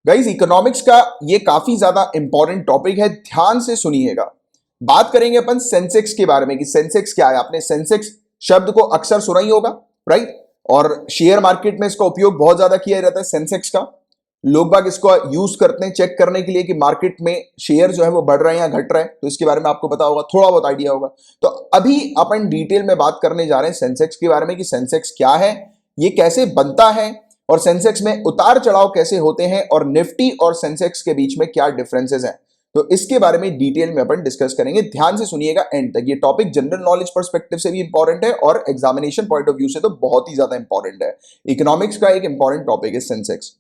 Guys economics का ये काफी ज्यादा इंपॉर्टेंट टॉपिक है, ध्यान से सुनिएगा। बात करेंगे अपन सेंसेक्स के बारे में कि सेंसेक्स क्या है। आपने सेंसेक्स शब्द को अक्सर सुना ही होगा, राइट? और शेयर मार्केट में इसका उपयोग बहुत ज्यादा किया जाता है सेंसेक्स का। लोग बाग इसको यूज करते हैं चेक करने के लिए कि मार्केट में शेयर जो है वो बढ़ रहे हैं या घट रहे हैं। तो इसके बारे में आपको पता होगा, थोड़ा बहुत आइडिया होगा। तो अभी अपन डिटेल में बात करने जा रहे हैं सेंसेक्स के बारे में कि सेंसेक्स क्या है, ये कैसे बनता है और सेंसेक्स में उतार चढ़ाव कैसे होते हैं और निफ्टी और सेंसेक्स के बीच में क्या डिफरेंसेस हैं। तो इसके बारे में डिटेल में अपन डिस्कस करेंगे। ध्यान से सुनिएगा एंड तक। ये टॉपिक जनरल नॉलेज पर्सपेक्टिव से भी इंपॉर्टेंट है और एग्जामिनेशन पॉइंट ऑफ व्यू से तो बहुत ही ज्यादा इंपॉर्टेंट है। इकोनॉमिक्स का एक इंपॉर्टेंट टॉपिक है सेंसेक्स।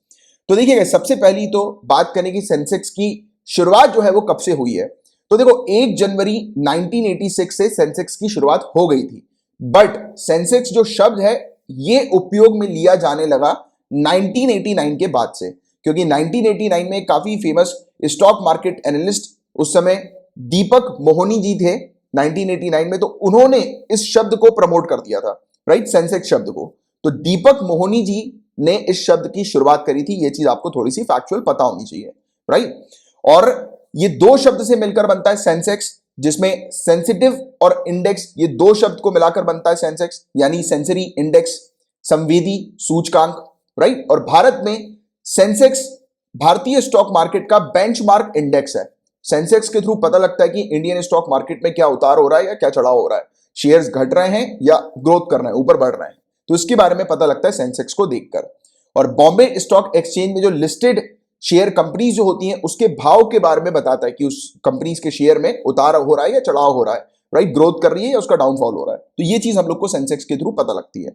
तो देखिएगा, सबसे पहली तो बात करें कि सेंसेक्स की शुरुआत जो है वो कब से हुई है। तो देखो 1 जनवरी 1986 से सेंसेक्स की शुरुआत हो गई थी, बट सेंसेक्स जो शब्द है ये उपयोग में लिया जाने लगा 1989 के बाद से, क्योंकि 1989 में काफी फेमस स्टॉक मार्केट एनालिस्ट उस समय दीपक मोहनी जी थे 1989 में, तो उन्होंने इस शब्द को प्रमोट कर दिया था, राइट, सेंसेक्स शब्द को। तो दीपक मोहनी जी ने इस शब्द की शुरुआत करी थी। ये चीज आपको थोड़ी सी फैक्चुअल पता होनी चाहिए, राइट? और ये दो शब्द से मिलकर बनता है सेंसेक्स, जिसमें सेंसिटिव और इंडेक्स, ये दो शब्द को मिलाकर बनता है सेंसेक्स, यानी सेंसरी इंडेक्स, संवेदी सूचकांक, राइट? और भारत में सेंसेक्स भारतीय स्टॉक मार्केट का बेंचमार्क इंडेक्स है। सेंसेक्स के थ्रू पता लगता है कि इंडियन स्टॉक मार्केट में क्या उतार हो रहा है या क्या चढ़ाव हो रहा है, शेयर्स घट रहे हैं या ग्रोथ कर रहे हैं, ऊपर बढ़ रहे हैं। तो इसके बारे में पता लगता है सेंसेक्स को देखकर। और बॉम्बे स्टॉक एक्सचेंज में जो लिस्टेड शेयर कंपनीज जो होती हैं उसके भाव के बारे में बताता है कि उस कंपनीज के शेयर में उतार हो रहा है या चढ़ाव हो रहा है, राइट? ग्रोथ कर रही है या उसका डाउनफॉल हो रहा है। तो ये चीज हम लोग को सेंसेक्स के थ्रू पता लगती है।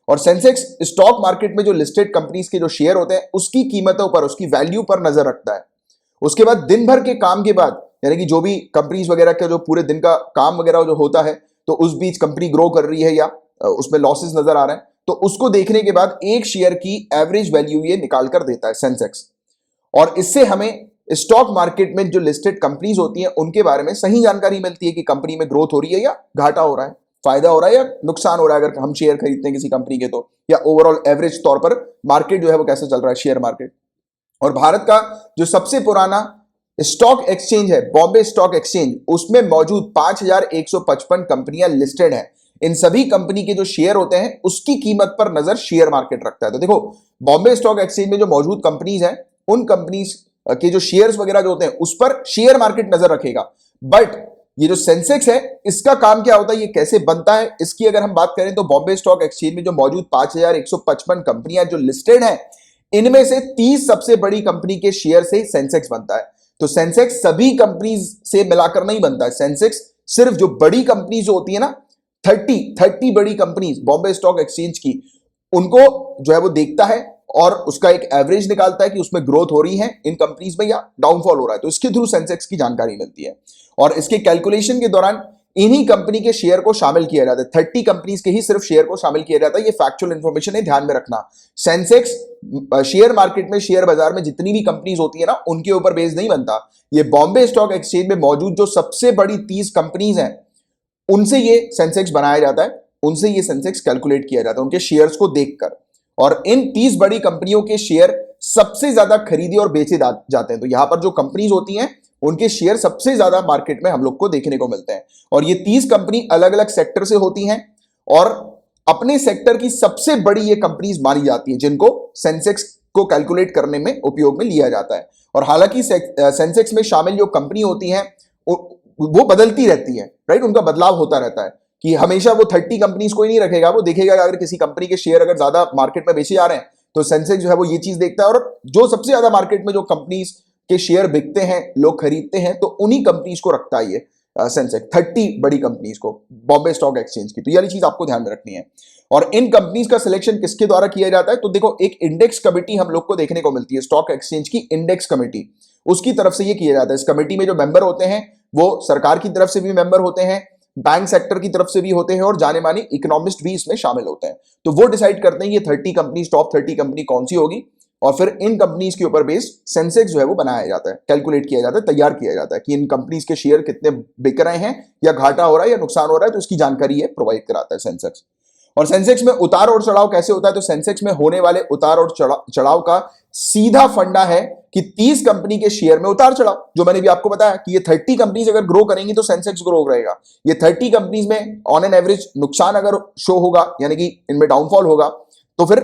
और सेंसेक्स स्टॉक मार्केट में जो लिस्टेड कंपनीज के जो शेयर होते हैं उसकी कीमतों पर, उसकी वैल्यू पर नजर रखता है। उसके बाद दिन भर के काम के बाद, यानी कि जो भी कंपनीज वगैरह का जो पूरे दिन का काम वगैरह जो होता है, तो उस बीच कंपनी ग्रो कर रही है या उसमें लॉसेस नजर आ रहे हैं, तो उसको देखने के बाद एक शेयर की एवरेज वैल्यू ये निकाल कर देता है सेंसेक्स। और इससे हमें स्टॉक मार्केट में जो लिस्टेड कंपनीज होती हैं उनके बारे में सही जानकारी मिलती है कि कंपनी में ग्रोथ हो रही है या घाटा हो रहा है, फायदा हो रहा है या नुकसान हो रहा है अगर हम शेयर खरीदते हैं किसी कंपनी के, तो या ओवरऑल एवरेज तौर पर मार्केट जो है वो कैसे चल रहा है, शेयर मार्केट। और भारत का जो सबसे पुराना स्टॉक एक्सचेंज है बॉम्बे स्टॉक एक्सचेंज, उसमें मौजूद 5155 कंपनियां लिस्टेड हैं। इन सभी कंपनी के जो शेयर होते हैं उसकी कीमत पर नजर शेयर मार्केट रखता है। तो देखो बॉम्बे स्टॉक एक्सचेंज में जो मौजूद कंपनीज हैं उन कंपनीज के जो शेयर्स वगैरह जो होते हैं उस पर शेयर मार्केट नजर रखेगा। बट ये जो सेंसेक्स है इसका काम क्या होता है, ये कैसे बनता है, इसकी अगर हम बात करें तो बॉम्बे स्टॉक एक्सचेंज में जो मौजूद 5155 कंपनियां जो लिस्टेड हैं, इनमें से 30 सबसे बड़ी कंपनी के शेयर से सेंसेक्स बनता है। तो सेंसेक्स सभी कंपनीज से मिलाकर नहीं बनता है। सेंसेक्स सिर्फ जो बड़ी कंपनी जो होती है ना, 30 बड़ी कंपनीज बॉम्बे स्टॉक एक्सचेंज की, उनको जो है वो देखता है और उसका एक एवरेज निकालता है कि उसमें ग्रोथ हो रही है इन कंपनीज में या डाउनफॉल हो रहा है। तो इसके थ्रू सेंसेक्स की जानकारी मिलती है और इसके कैलकुलेशन के दौरान इन्हीं कंपनी के शेयर को शामिल किया जाता है। 30 कंपनीज के ही सिर्फ शेयर को शामिल किया जाता है। ये फैक्चुअल इंफॉर्मेशन है, ध्यान में रखना। सेंसेक्स शेयर मार्केट में, शेयर बाजार में जितनी भी कंपनीज होती है ना, उनके ऊपर बेस नहीं बनता। ये बॉम्बे स्टॉक एक्सचेंज में मौजूद जो सबसे बड़ी 30 कंपनीज हैं उनसे ये सेंसेक्स बनाया जाता है, उनसे ये सेंसेक्स कैलकुलेट किया जाता है उनके शेयर्स को देखकर। और इन 30 बड़ी कंपनियों के शेयर सबसे ज्यादा खरीदे और बेचे जाते हैं। तो यहां पर जो कंपनीज होती हैं उनके शेयर सबसे ज्यादा मार्केट में हम लोग को देखने को मिलते हैं। और ये 30 कंपनी अलग अलग सेक्टर से होती हैं और अपने सेक्टर की सबसे बड़ी ये कंपनीज मानी जाती है जिनको सेंसेक्स को कैलकुलेट करने में उपयोग में लिया जाता है। और हालांकि सेंसेक्स में शामिल जो कंपनी होती हैं वो बदलती रहती है, राइट? उनका बदलाव होता रहता है कि हमेशा वो 30 कंपनीज को ही नहीं रखेगा। वो देखेगा अगर किसी कंपनी के शेयर अगर ज्यादा मार्केट में बेचे जा रहे हैं तो सेंसेक्स जो है वो ये चीज देखता है, और जो सबसे ज्यादा मार्केट में जो कंपनीज के शेयर बिकते हैं, लोग खरीदते हैं, तो उन्हीं कंपनीज को रखता है ये सेंसेक्स, 30 बड़ी कंपनीज को बॉम्बे स्टॉक एक्सचेंज की। तो ये वाली चीज आपको ध्यान में रखनी है। और इन कंपनीज का सिलेक्शन किसके द्वारा किया जाता है, तो देखो एक इंडेक्स कमेटी हम लोग को देखने को मिलती है, स्टॉक एक्सचेंज की इंडेक्स कमेटी, उसकी तरफ से ये किया जाता है। इस कमेटी में जो मेंबर होते हैं वो सरकार की तरफ से भी मेंबर होते हैं, बैंक सेक्टर की तरफ से भी होते हैं और जाने माने इकोनॉमिस्ट भी इसमें शामिल होते हैं। तो वो डिसाइड करते हैं ये 30 कंपनी, टॉप 30 कंपनी कौन सी होगी, और फिर इन कंपनीज के ऊपर बेस सेंसेक्स जो है वो बनाया जाता है, कैलकुलेट किया जाता है, तैयार किया जाता है कि इन कंपनीज के शेयर कितने बिक रहे हैं या घाटा हो रहा है या नुकसान हो रहा है। तो इसकी जानकारी ये प्रोवाइड कराता है सेंसेक्स। और सेंसेक्स में उतार और चढ़ाव कैसे होता है? तो सेंसेक्स में होने वाले उतार और चढ़ाव का सीधा फंडा है कि 30 कंपनी के शेयर में उतार चढ़ाव, जो मैंने भी आपको बताया कि ये 30 कंपनीज अगर ग्रो करेंगी तो सेंसेक्स ग्रो रहेगा। ये 30 कंपनीज में ऑन एन एवरेज नुकसान अगर शो होगा, यानी कि इनमें डाउनफॉल होगा, तो फिर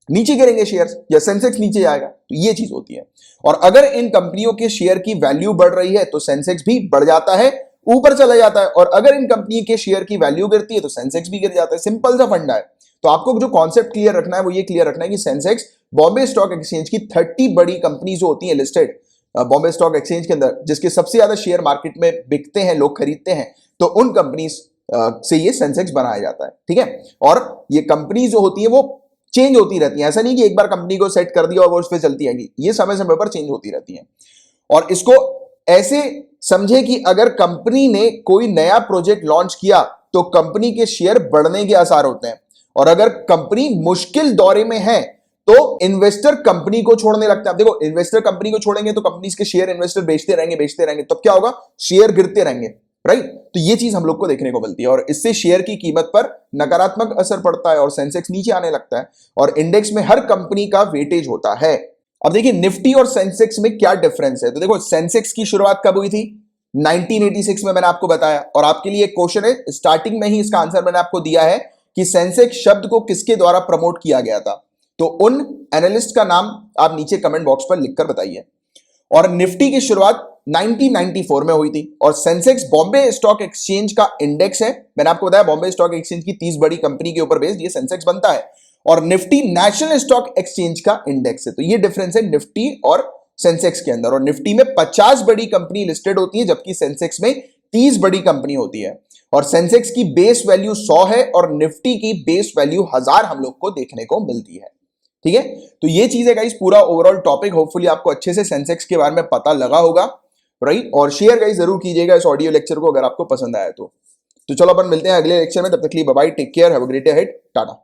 नीचे गिरेंगे शेयर्स या सेंसेक्स नीचे जाएगा। तो ये चीज होती है। और अगर इन कंपनियों के शेयर की वैल्यू बढ़ रही है तो सेंसेक्स भी बढ़ जाता है, ऊपर चला जाता है, और अगर इन कंपनी के शेयर की वैल्यू गिरती है तो सेंसेक्स भी गिर जाता है। सिंपल सा फंडा है। तो आपको जो कॉन्सेप्ट क्लियर रखना है वो ये क्लियर रखना है कि सेंसेक्स बॉम्बे स्टॉक एक्सचेंज की 30 बड़ी कंपनी जो होती है लिस्टेड बॉम्बे स्टॉक एक्सचेंज के अंदर, जिसके सबसे ज्यादा शेयर मार्केट में बिकते हैं, लोग खरीदते हैं, तो उन कंपनी से ये सेंसेक्स बनाया जाता है। ठीक है। और ये कंपनी जो होती है वो चेंज होती रहती है। ऐसा नहीं कि एक बार कंपनी को सेट कर दिया और वो उस पर चलती आएगी, ये समय समय पर चेंज होती रहती है। और इसको ऐसे समझे कि अगर कंपनी ने कोई नया प्रोजेक्ट लॉन्च किया तो कंपनी के शेयर बढ़ने के आसार होते हैं, और अगर कंपनी मुश्किल दौरे में है तो इन्वेस्टर कंपनी को छोड़ने लगता है। देखो, इन्वेस्टर कंपनी को छोड़ेंगे तो कंपनी के शेयर इन्वेस्टर बेचते रहेंगे, तब क्या होगा? शेयर गिरते रहेंगे, राइट। तो ये चीज हम लोग को देखने को मिलती है, और इससे शेयर की कीमत पर नकारात्मक असर पड़ता है और सेंसेक्स नीचे आने लगता है, और इंडेक्स में हर कंपनी का वेटेज होता है। अब देखिए निफ्टी और सेंसेक्स में क्या डिफरेंस है। तो देखो, सेंसेक्स की शुरुआत कब हुई थी? 1986 में, मैंने आपको बताया। और आपके लिए एक क्वेश्चन है, स्टार्टिंग में ही इसका आंसर मैंने आपको दिया है कि सेंसेक्स शब्द को किसके द्वारा प्रमोट किया गया था। तो उन एनालिस्ट का नाम आप नीचे कमेंट बॉक्स पर लिखकर बताइए। और निफ्टी की शुरुआत 1994 में हुई थी, और सेंसेक्स बॉम्बे स्टॉक एक्सचेंज का इंडेक्स है। मैंने आपको बताया बॉम्बे स्टॉक एक्सचेंज की 30 बड़ी कंपनी के ऊपर बेस्ड ये सेंसेक्स बनता है, और निफ्टी नेशनल स्टॉक एक्सचेंज का इंडेक्स है। तो ये डिफरेंस है निफ्टी और सेंसेक्स के अंदर। और निफ्टी में 50 बड़ी कंपनी लिस्टेड होती है, जबकि सेंसेक्स में 30 बड़ी कंपनी होती है। और सेंसेक्स की बेस वैल्यू 100 है और निफ्टी की बेस वैल्यू 1000 हम लोग को देखने को मिलती है। ठीक है। तो ये चीज है गाइस, पूरा ओवरऑल टॉपिक। होपफुली आपको अच्छे से सेंसेक्स के बारे में पता लगा होगा, राइट। और शेयर गाइस जरूर कीजिएगा इस ऑडियो लेक्चर को अगर आपको पसंद आया तो चलो अपन मिलते हैं अगले लेक्चर में। तब तक के लिए bye bye, take care, have a great day ahead, Tata.